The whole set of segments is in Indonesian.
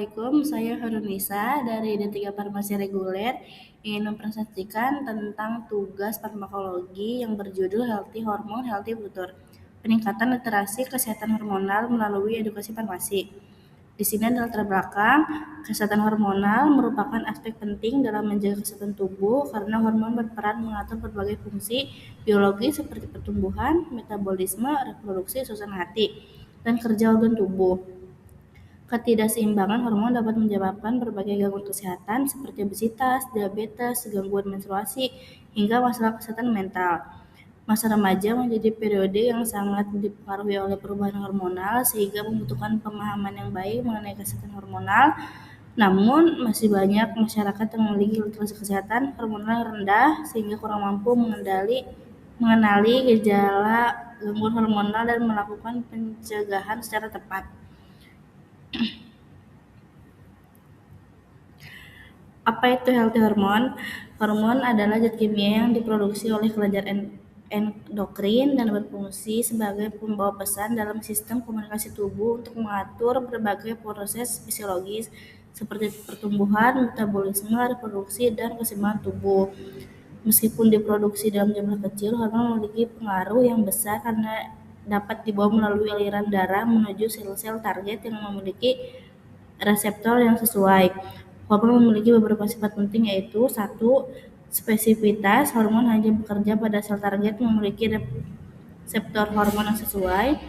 Assalamualaikum, saya Harunisa dari D3 Farmasi Reguler ingin mempresentasikan tentang tugas farmakologi yang berjudul Healthy Hormone, Healthy Future. Peningkatan literasi kesehatan hormonal melalui edukasi farmasi. Di sini ada latar belakang, kesehatan hormonal merupakan aspek penting dalam menjaga kesehatan tubuh karena hormon berperan mengatur berbagai fungsi biologi seperti pertumbuhan, metabolisme, reproduksi, susunan hati, dan kerja organ tubuh. Ketidakseimbangan hormon dapat menyebabkan berbagai gangguan kesehatan seperti obesitas, diabetes, gangguan menstruasi, hingga masalah kesehatan mental. Masa remaja menjadi periode yang sangat dipengaruhi oleh perubahan hormonal sehingga membutuhkan pemahaman yang baik mengenai kesehatan hormonal. Namun, masih banyak masyarakat yang memiliki literasi kesehatan hormonal yang rendah sehingga kurang mampu mengenali gejala gangguan hormonal dan melakukan pencegahan secara tepat. Apa itu healthy hormone? Hormon adalah zat kimia yang diproduksi oleh kelenjar endokrin dan berfungsi sebagai pembawa pesan dalam sistem komunikasi tubuh untuk mengatur berbagai proses fisiologis seperti pertumbuhan, metabolisme, reproduksi, dan keseimbangan tubuh. Meskipun diproduksi dalam jumlah kecil, hormon memiliki pengaruh yang besar karena dapat dibawa melalui aliran darah menuju sel-sel target yang memiliki reseptor yang sesuai. Hormon memiliki beberapa sifat penting yaitu 1. Spesifitas, hormon hanya bekerja pada sel target memiliki reseptor hormon yang sesuai.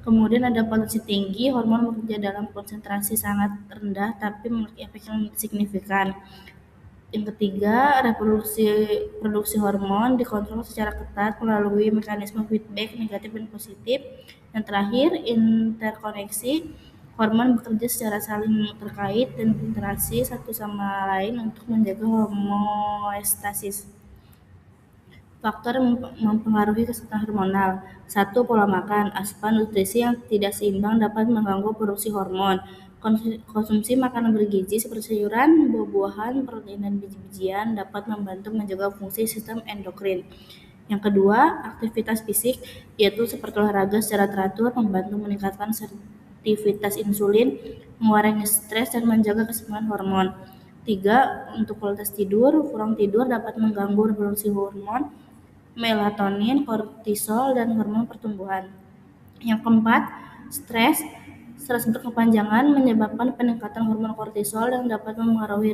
Kemudian ada potensi tinggi, hormon bekerja dalam konsentrasi sangat rendah tapi memiliki efek yang signifikan. Yang ketiga, produksi hormon dikontrol secara ketat melalui mekanisme feedback negatif dan positif. Yang terakhir, interkoneksi. Hormon bekerja secara saling terkait dan berinteraksi satu sama lain untuk menjaga homeostasis. Faktor yang mempengaruhi kesehatan hormonal. 1. Pola makan. Asupan nutrisi yang tidak seimbang dapat mengganggu produksi hormon. Konsumsi makanan bergizi seperti sayuran, buah-buahan, protein, dan biji-bijian dapat membantu menjaga fungsi sistem endokrin. Yang kedua, aktivitas fisik, yaitu seperti olahraga secara teratur membantu meningkatkan sensitivitas insulin, mengurangi stres, dan menjaga keseimbangan hormon. 3. Untuk kualitas tidur, kurang tidur dapat mengganggu reproduksi hormon melatonin, kortisol, dan hormon pertumbuhan. Yang keempat, stres. Stres berkepanjangan menyebabkan peningkatan hormon kortisol yang dapat mempengaruhi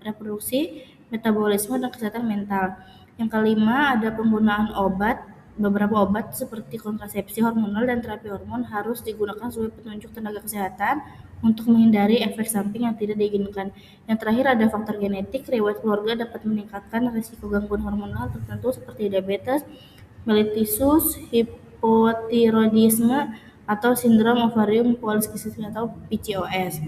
reproduksi, metabolisme, dan kesehatan mental. Yang kelima, ada penggunaan obat. Beberapa obat seperti kontrasepsi hormonal dan terapi hormon harus digunakan sesuai petunjuk tenaga kesehatan untuk menghindari efek samping yang tidak diinginkan. Yang terakhir ada faktor genetik. Riwayat keluarga dapat meningkatkan risiko gangguan hormonal tertentu seperti diabetes, mellitus, hipotiroidisme, atau sindrom ovarium polikistik atau PCOS.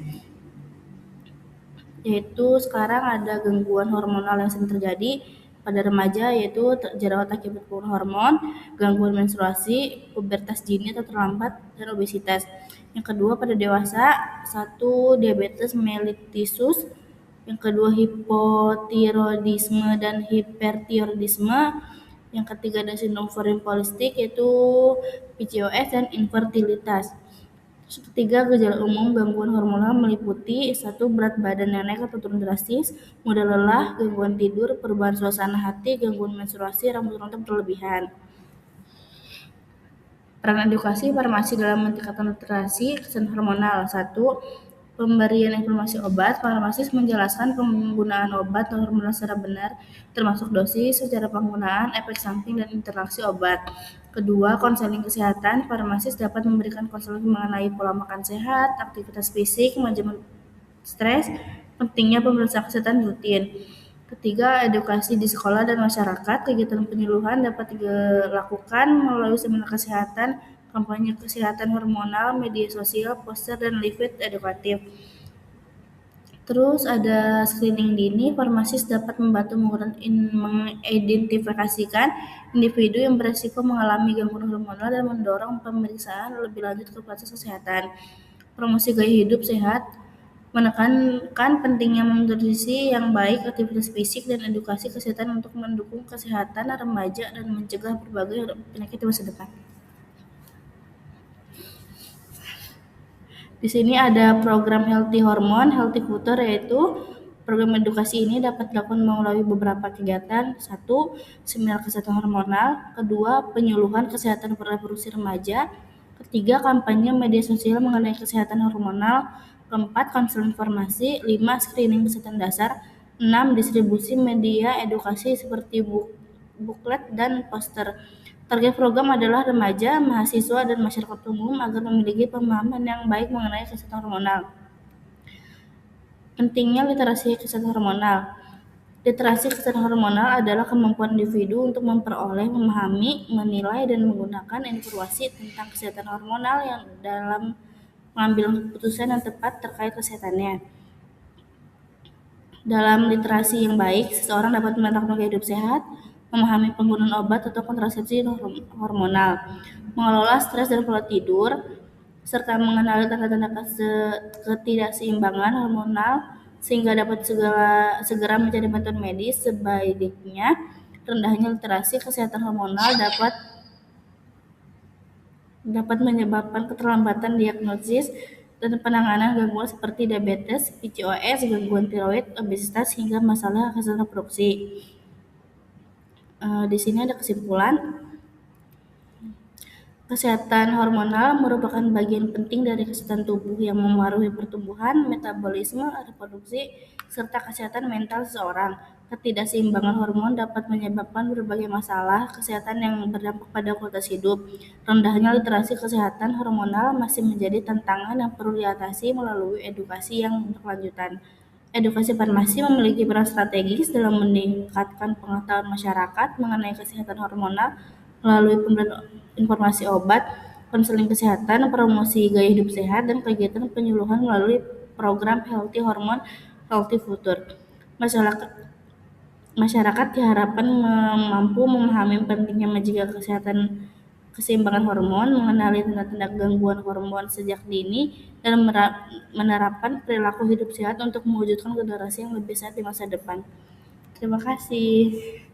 Yaitu sekarang ada gangguan hormonal yang sering terjadi pada remaja yaitu jerawat akibat pengaruh hormon, gangguan menstruasi, pubertas dini atau terlambat, dan obesitas. Yang kedua pada dewasa, 1. Diabetes mellitus, yang kedua hipotiroidisme dan hipertiroidisme, yang ketiga ada sindrom ovarium polikistik yaitu PCOS dan infertilitas. Ketiga, gejala umum gangguan hormonal meliputi 1. Berat badan yang naik atau turun drastis, mudah lelah, gangguan tidur, perubahan suasana hati, gangguan menstruasi, rambut rontok berlebihan. Peran edukasi farmasi dalam meningkatkan literasi kesehatan hormonal. 1. Pemberian informasi obat. Farmasis menjelaskan penggunaan obat hormonal secara benar, termasuk dosis, cara penggunaan, efek samping, dan interaksi obat. Kedua, konseling kesehatan. Farmasis dapat memberikan konseling mengenai pola makan sehat, aktivitas fisik, manajemen stres, pentingnya pemeriksaan kesehatan rutin. Ketiga, edukasi di sekolah dan masyarakat. Kegiatan penyuluhan dapat dilakukan melalui seminar kesehatan, kampanye kesehatan hormonal, media sosial, poster, dan leaflet edukatif. Terus ada screening dini. Farmasis dapat membantu mengidentifikasikan individu yang beresiko mengalami gangguan hormonal dan mendorong pemeriksaan lebih lanjut ke fasilitas kesehatan. Promosi gaya hidup sehat menekankan pentingnya nutrisi yang baik, aktivitas fisik, dan edukasi kesehatan untuk mendukung kesehatan remaja dan mencegah berbagai penyakit di masa depan. Di sini ada program Healthy Hormone, Healthy Future, yaitu program edukasi ini dapat dilakukan melalui beberapa kegiatan. 1. Seminar kesehatan hormonal. 2. Penyuluhan kesehatan reproduksi remaja. 3. Kampanye media sosial mengenai kesehatan hormonal. 4. Konseling informasi. 5. Screening kesehatan dasar. 6. Distribusi media edukasi seperti buklet dan poster. Target program adalah remaja, mahasiswa, dan masyarakat umum agar memiliki pemahaman yang baik mengenai kesehatan hormonal. Pentingnya literasi kesehatan hormonal. Literasi kesehatan hormonal adalah kemampuan individu untuk memperoleh, memahami, menilai, dan menggunakan informasi tentang kesehatan hormonal yang dalam mengambil keputusan yang tepat terkait kesehatannya. Dalam literasi yang baik, seseorang dapat menerapkan gaya hidup sehat, memahami penggunaan obat atau kontrasepsi hormonal, mengelola stres dan pola tidur, serta mengenali tanda-tanda ketidakseimbangan hormonal sehingga dapat segera mencari bantuan medis. Sebaliknya, rendahnya literasi kesehatan hormonal dapat menyebabkan keterlambatan diagnosis dan penanganan gangguan seperti diabetes, PCOS, gangguan tiroid, obesitas, hingga masalah kesehatan reproduksi. Di sini ada kesimpulan. Kesehatan hormonal merupakan bagian penting dari kesehatan tubuh yang memengaruhi pertumbuhan, metabolisme, reproduksi, serta kesehatan mental seseorang. Ketidakseimbangan hormon dapat menyebabkan berbagai masalah kesehatan yang berdampak pada kualitas hidup. Rendahnya literasi kesehatan hormonal masih menjadi tantangan yang perlu diatasi melalui edukasi yang berkelanjutan. Edukasi farmasi memiliki peran strategis dalam meningkatkan pengetahuan masyarakat mengenai kesehatan hormonal melalui pemberian informasi obat, konseling kesehatan, promosi gaya hidup sehat, dan kegiatan penyuluhan melalui program Healthy Hormone, Healthy Future. Masyarakat diharapkan mampu memahami pentingnya menjaga keseimbangan hormon, mengenali tanda-tanda gangguan hormon sejak dini, dan menerapkan perilaku hidup sehat untuk mewujudkan generasi yang lebih sehat di masa depan. Terima kasih.